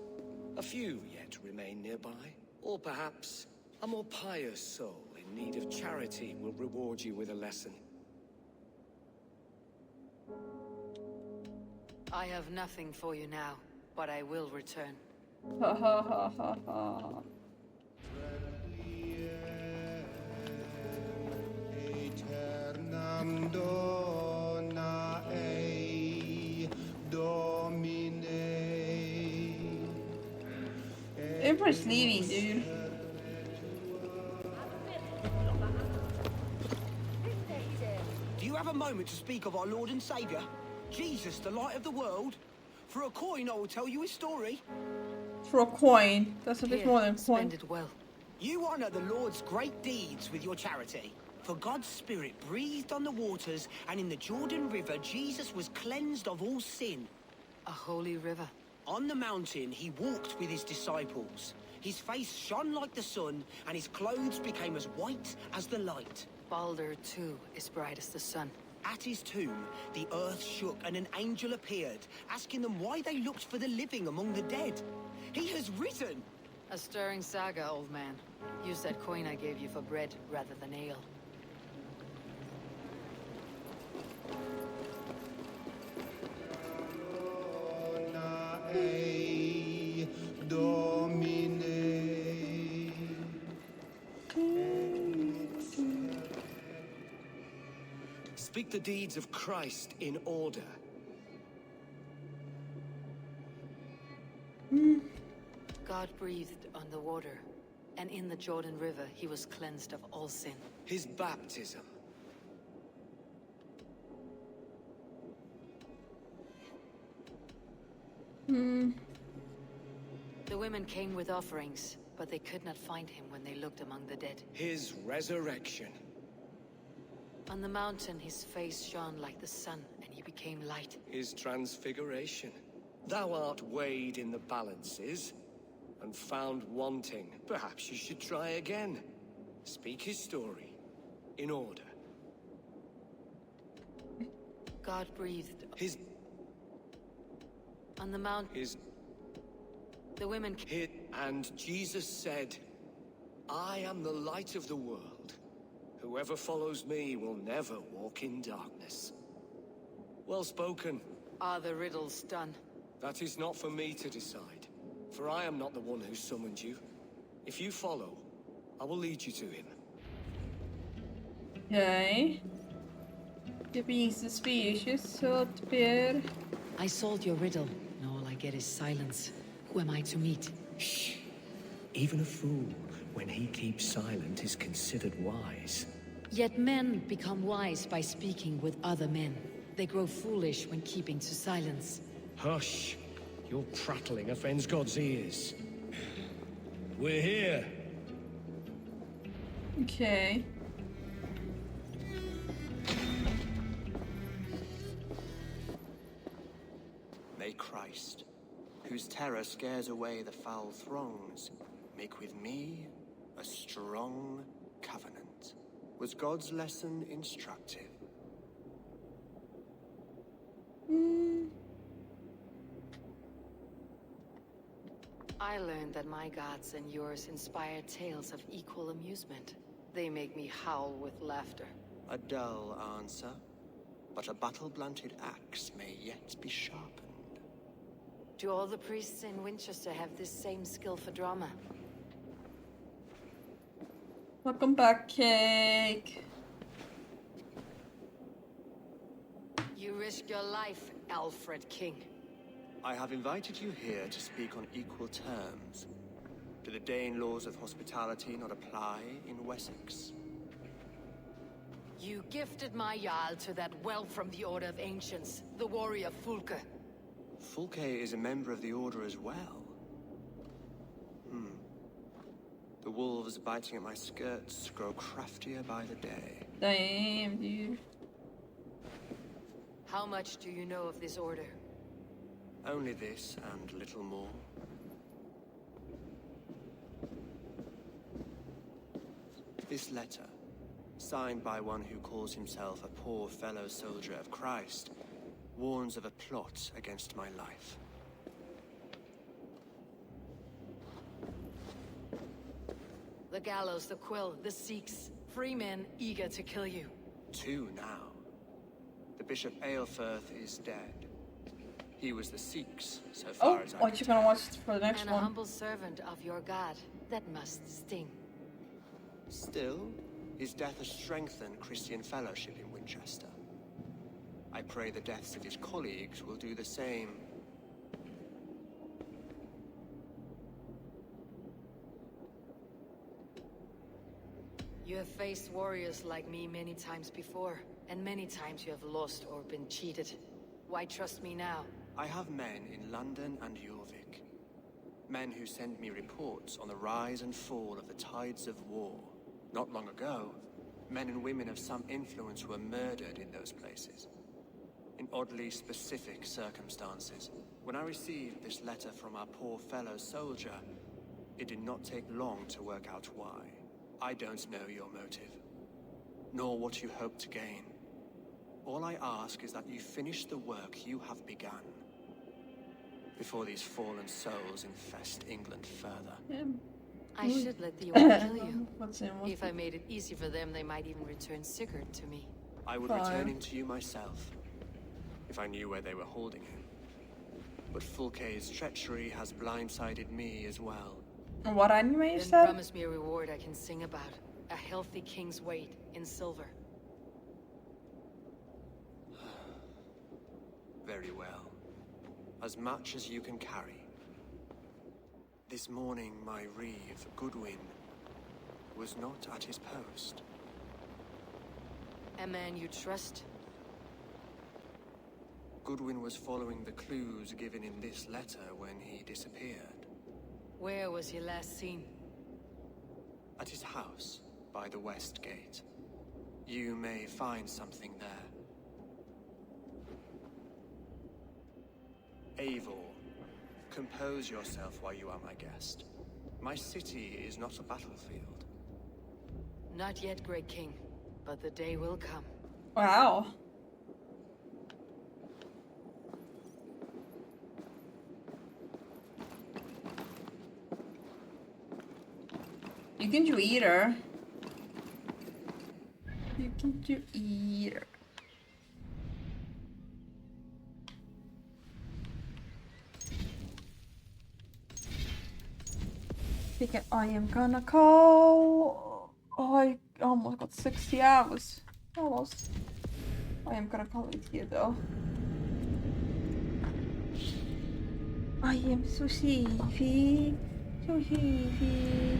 A few yet remain nearby. Or perhaps a more pious soul in need of charity will reward you with a lesson.
I have nothing for you now, but I will return.
Ha ha ha ha ha.
Aeternam dona ei Domine.
Everybody's leaving, dude.
Do you have a moment to speak of our Lord and Saviour? Jesus, the light of the world? For a coin I will tell you his story.
For a coin. That's a bit more than a coin.
Spend it well.
You honor the Lord's great deeds with your charity. For God's Spirit breathed on the waters, and in the Jordan River Jesus was cleansed of all sin.
A holy river.
On the mountain he walked with his disciples. His face shone like the sun, and his clothes became as white as the light.
Balder, too, is bright as the sun.
At his tomb, the earth shook and an angel appeared, asking them why they looked for the living among the dead. He has risen!
A stirring saga, old man. Use that coin I gave you for bread rather than ale.
Ei Domine.
Speak the deeds of Christ in order.
God breathed on the water, and in the Jordan River he was cleansed of all sin.
His baptism.
The women came with offerings, but they could not find him when they looked among the dead.
His resurrection.
On the mountain, his face shone like the sun, and he became light.
His transfiguration. Thou art weighed in the balances, and found wanting. Perhaps you should try again. Speak his story, in order.
God breathed.
His...
On the mountain... The women...
And Jesus said, I am the light of the world. Whoever follows me will never walk in darkness. Well spoken.
Are the riddles done?
That is not for me to decide, for I am not the one who summoned you. If you follow, I will lead you to him.
Okay. You're being suspicious, so typ.
I solved your riddle, and all I get is silence. Who am I to meet?
Shh. Even a fool, when he keeps silent, is considered wise.
Yet men become wise by speaking with other men. They grow foolish when keeping to silence.
Hush! Your prattling offends God's ears. We're here!
Okay.
May Christ, whose terror scares away the foul throngs, make with me a strong covenant. Was God's lesson instructive?
I learned that my gods and yours inspire tales of equal amusement. They make me howl with laughter.
A dull answer, but a battle-blunted axe may yet be sharpened.
Do all the priests in Winchester have this same skill for drama?
Welcome back, Cake.
You risk your life, Alfred King.
I have invited you here to speak on equal terms. Do the Dane laws of hospitality not apply in Wessex?
You gifted my Jarl to that whelp from the Order of Ancients, the warrior Fulke.
Fulke is a member of the Order as well. The wolves biting at my skirts grow craftier by the day.
Damn, dude.
How much do you know of this order?
Only this and little more. This letter, signed by one who calls himself a poor fellow soldier of Christ, warns of a plot against my life.
The gallows, the quill, the Sikhs. Free men eager to kill you.
2 now. The Bishop Aelfirth is dead. He was the Sikhs, so far as I
what you gonna watch for the next
and
one?
a humble servant of your god. That must sting.
Still, his death has strengthened Christian fellowship in Winchester. I pray the deaths of his colleagues will do the same.
You have faced warriors like me many times before, and many times you have lost or been cheated. Why trust me now?
I have men in London and Jorvik. Men who send me reports on the rise and fall of the tides of war. Not long ago, men and women of some influence were murdered in those places. In oddly specific circumstances. When I received this letter from our poor fellow soldier, it did not take long to work out why. I don't know your motive, nor what you hope to gain. All I ask is that you finish the work you have begun, before these fallen souls infest England further.
I should let the order kill you. If I made it easy for them, they might even return Sigurd to me.
I would return him to you myself, if I knew where they were holding him. But Fulke's treachery has blindsided me as well.
What anime is
Then
that?
promise me a reward I can sing about. A healthy king's weight in silver.
Very well. As much as you can carry. This morning, my reeve, Goodwin, was not at his post.
A man you trust?
Goodwin was following the clues given in this letter when he disappeared.
Where was he last seen?
At his house, by the west gate. You may find something there. Eivor, compose yourself while you are my guest. My city is not a battlefield.
Not yet, Great King, but the day will come.
Wow. You can do either. You can do either. Thinking I am gonna call. Oh, I almost got 60 hours. Almost. I am gonna call it here though. I am so sleepy. So sleepy.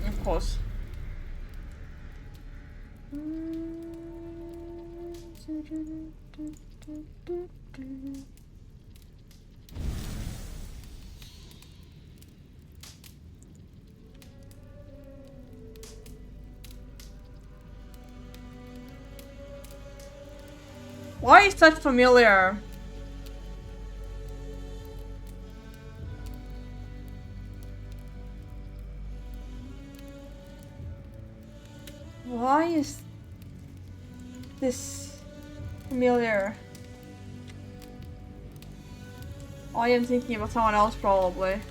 Of course. Why is that familiar? Why is this familiar? I am thinking about someone else probably.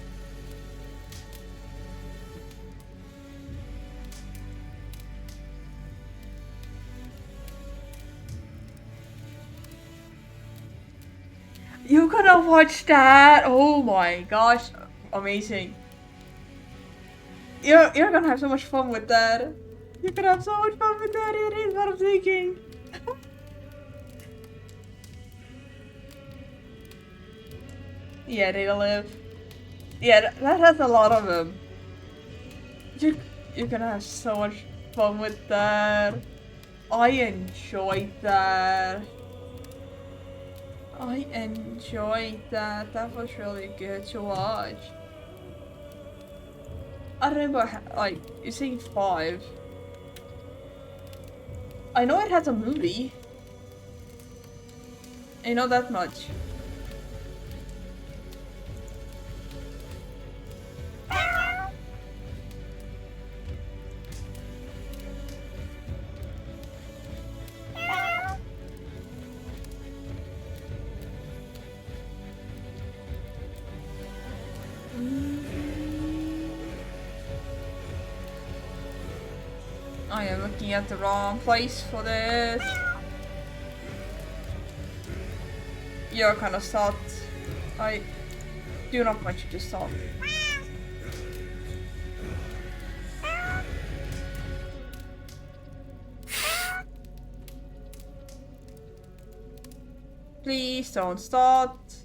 You gonna watch that? Oh my gosh, amazing. You're gonna have so much fun with that. You're gonna have so much fun with that, it is what I'm thinking. Yeah, they live. Yeah, that has a lot of them. You're gonna have so much fun with that. I enjoyed that. I enjoyed that. That was really good to watch. I remember, like, you're saying 5. I know it has a movie. I know that much. I am looking at the wrong place for this. You're kind of soft. I do not want you to stop. Please don't start.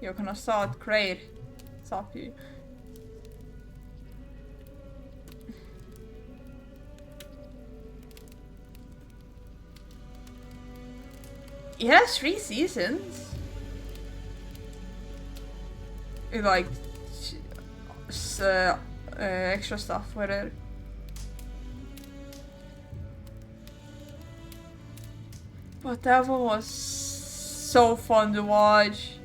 You're gonna start. Great. Stop you. It has 3 seasons. With like extra stuff with it. But that one was so fun to watch.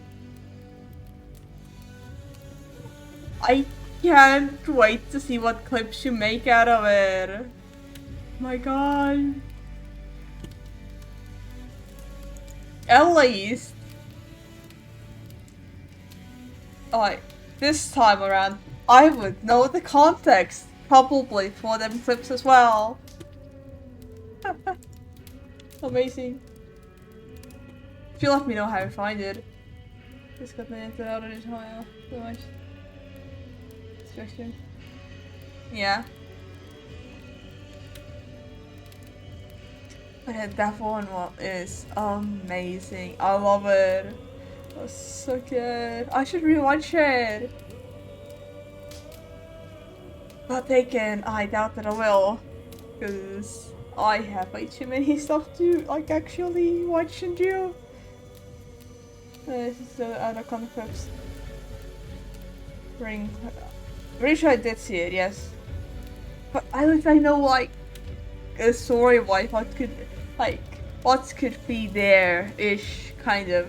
I can't wait to see what clips you make out of it. My god. At least, like, this time around, I would know the context, probably, for them clips as well. Amazing. If you let me know how you find it. Just got my internet out of it so much. Distraction. Yeah. But that one is amazing. I love it. It was so good. I should rewatch it. But again, I doubt that I will. Because I have way too many stuff to like actually watch and do. This is the other concepts. ring. Pretty sure I did see it, yes. But I don't know, like, a story-wise, what could be there-ish, kind of.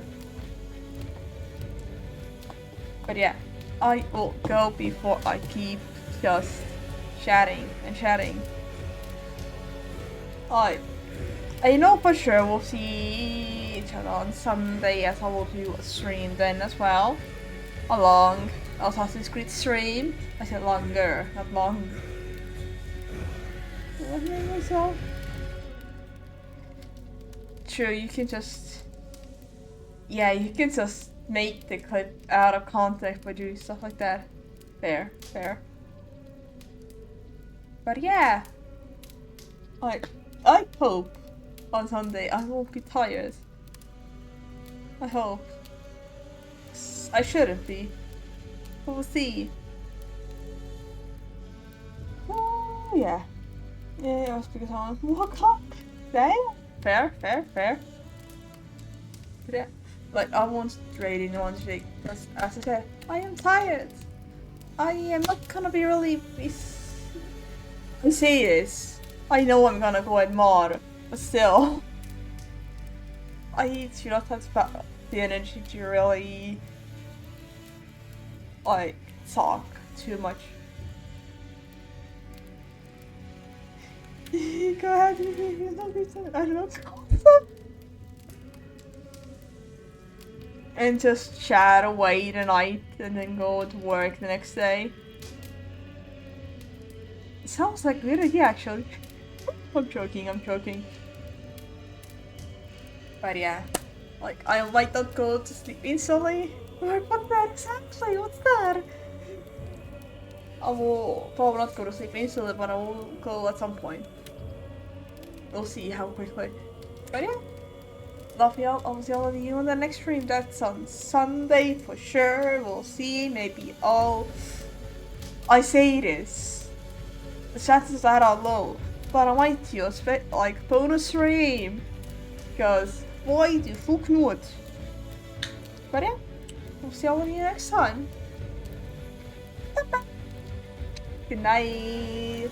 But yeah, I will go before I keep just chatting and chatting. I know for sure we'll see each other on Sunday, as I will do a stream then as well. A long Assassin's Creed stream. I said longer, not long. What did I myself? True, you can just... Yeah, you can just make the clip out of context by doing stuff like that. Fair. But yeah. I hope on Sunday I won't be tired. I hope. I shouldn't be. But we'll see. Oh yeah. Yeah, it was because I woke up. Fair. But yeah. Like, I won't really want to take, because as I said, I am tired. I am not gonna be really... I say this. I know I'm gonna go at more, but still. I do not have the energy to really, like, talk too much. Go ahead, I don't know. And just chat away the night and then go to work the next day. It sounds like a good idea, actually. I'm joking. But yeah, like, I might not go to sleep instantly. What's that exactly? What's that? I will probably not go to sleep instantly, but I will go at some point. We'll see how quickly. But yeah. Love y'all. I'll see all of you on the next stream. That's on Sunday for sure. We'll see. Maybe all. I say this. The chances that are low, but I might do a like bonus stream, because boy, do fucking would. But yeah, we'll see all of you next time. Bye bye. Good night.